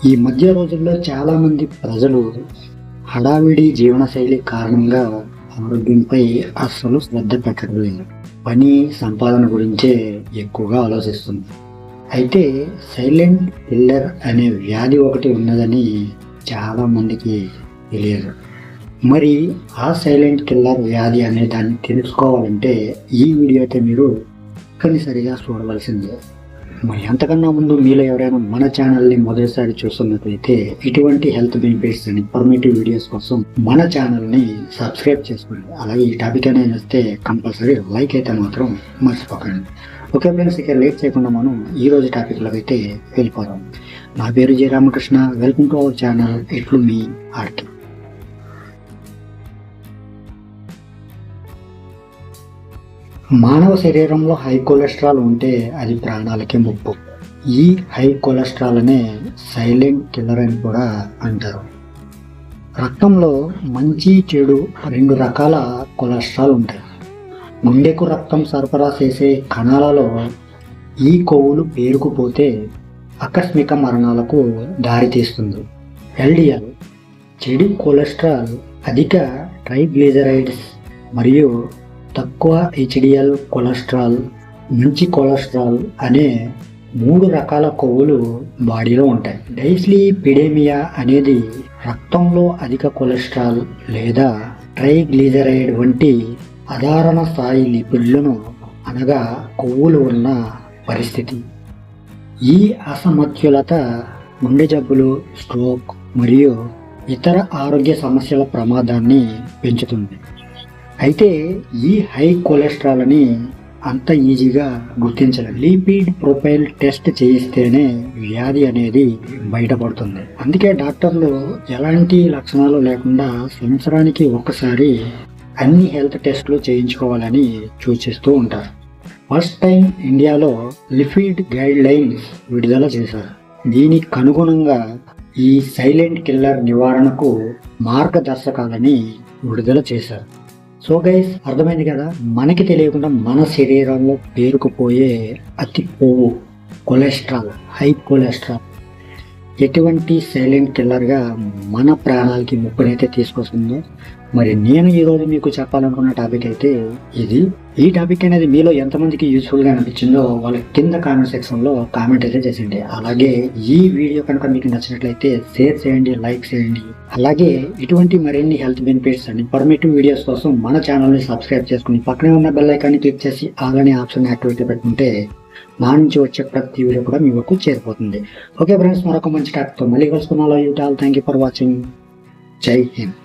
ఈ మధ్య రోజుల్లో చాలామంది ప్రజలు హడావిడి జీవనశైలి కారణంగా ఆరోగ్యంపై అస్సలు శ్రద్ధ పెట్టడం లేదు. పని సంపాదన గురించే ఎక్కువగా ఆలోచిస్తుంది. అయితే సైలెంట్ కిల్లర్ అనే వ్యాధి ఒకటి ఉన్నదని చాలామందికి తెలియదు. మరి ఆ సైలెంట్ కిల్లర్ వ్యాధి అనే దాన్ని తెలుసుకోవాలంటే ఈ వీడియో అయితే మీరు తప్పనిసరిగా చూడవలసిందే. మరి అంతకన్నా ముందు మీలో ఎవరైనా మన ఛానల్ని మొదటిసారి చూస్తున్నట్లయితే ఇటువంటి health benefits and informative videos కోసం మన ఛానల్ని సబ్స్క్రైబ్ చేసుకోండి. అలాగే ఈ టాపిక్ అనేది వస్తే కంపల్సరీ లైక్ అయితే మాత్రం మర్చిపోకండి. ఓకే ఫ్రెండ్స్, ఇక లేట్ చేయకుండా మనం ఈరోజు టాపిక్లోకి అయితే వెళ్ళిపోదాం. నా పేరు J Ramakrishna. Welcome to our channel ఇట్లు మీ ఆర్కే. మానవ శరీరంలో హై కొలెస్ట్రాల్ ఉంటే అది ప్రాణాలకే ముప్పు. ఈ హై కొలెస్ట్రాల్ అనే సైలెంట్ కిల్లర్ అని కూడా అంటారు. రక్తంలో మంచి చెడు రెండు రకాల కొలెస్ట్రాల్ ఉంటాయి. గుండెకు రక్తం సరఫరా చేసే కణాలలో ఈ కొవ్వులు పేరుకుపోతే ఆకస్మిక మరణాలకు దారితీస్తుంది. ఎల్డిఎల్ చెడు కొలెస్ట్రాల్, అధిక ట్రైగ్లిజరైడ్స్ మరియు తక్కువ హెచ్డిఎల్ కొలెస్ట్రాల్, మంచి కొలెస్ట్రాల్ అనే మూడు రకాల కొవ్వులు బాడీలో ఉంటాయి. డైస్లీపిడేమియా అనేది రక్తంలో అధిక కొలెస్ట్రాల్ లేదా ట్రైగ్లిజరైడ్ వంటి అధారణ స్థాయి లిపిడ్లను అనగా కొవ్వులు ఉన్న పరిస్థితి. ఈ అసమతుల్యత గుండె జబ్బులు, స్ట్రోక్ మరియు ఇతర ఆరోగ్య సమస్యల ప్రమాదాన్ని పెంచుతుంది. అయితే ఈ హై కొలెస్ట్రాల్ అని అంత ఈజీగా గుర్తించలేదు. లిపిడ్ ప్రొఫైల్ టెస్ట్ చేయిస్తేనే వ్యాధి అనేది బయటపడుతుంది. అందుకే డాక్టర్లు ఎలాంటి లక్షణాలు లేకుండా సంవత్సరానికి ఒకసారి అన్ని హెల్త్ టెస్టులు చేయించుకోవాలని సూచిస్తూ ఉంటారు. ఫస్ట్ టైం ఇండియాలో లిపిడ్ గైడ్ లైన్స్ విడుదల చేశారు. దీనికి అనుగుణంగా ఈ సైలెంట్ కిల్లర్ నివారణకు మార్గదర్శకాలని విడుదల చేశారు. సో గైస్, అర్థమైంది కదా, మనకి తెలియకుండా మన శరీరంలో పేరుకుపోయే అతి కొవ్వు కొలెస్ట్రాల్, హై కొలెస్ట్రాల్ ఎటువంటి సైలెంట్ కిల్లర్గా మన ప్రాణాలకి ముప్పునైతే తీసుకొస్తుందో మరి నేను ఈరోజు మీకు చెప్పాలనుకున్న టాపిక్ అయితే ఇది. ఈ టాపిక్ అనేది మీలో ఎంతమందికి యూస్ఫుల్గా అనిపించిందో వాళ్ళ కింద కామెంట్ సెక్షన్లో కామెంట్ అయితే చేసేయండి. అలాగే ఈ వీడియో కనుక మీకు నచ్చినట్లయితే షేర్ చేయండి, లైక్ చేయండి. అలాగే ఇటువంటి మరిన్ని health benefits and informative videos కోసం మన ఛానల్ని సబ్స్క్రైబ్ చేసుకుని పక్కనే ఉన్న బెల్ ఐకాన్ని క్లిక్ చేసి అలానే ఆప్షన్ యాక్టివేట్ పెట్టుకుంటే నా నుంచి వచ్చే ప్రతి వీడియో కూడా మీ వరకు చేరిపోతుంది. ఓకే ఫ్రెండ్స్, మరొక మంచి టాపిక్తో మళ్ళీ కలుసుకున్నాలో థ్యాంక్ యూ ఫర్ వాచింగ్. జై హింద్.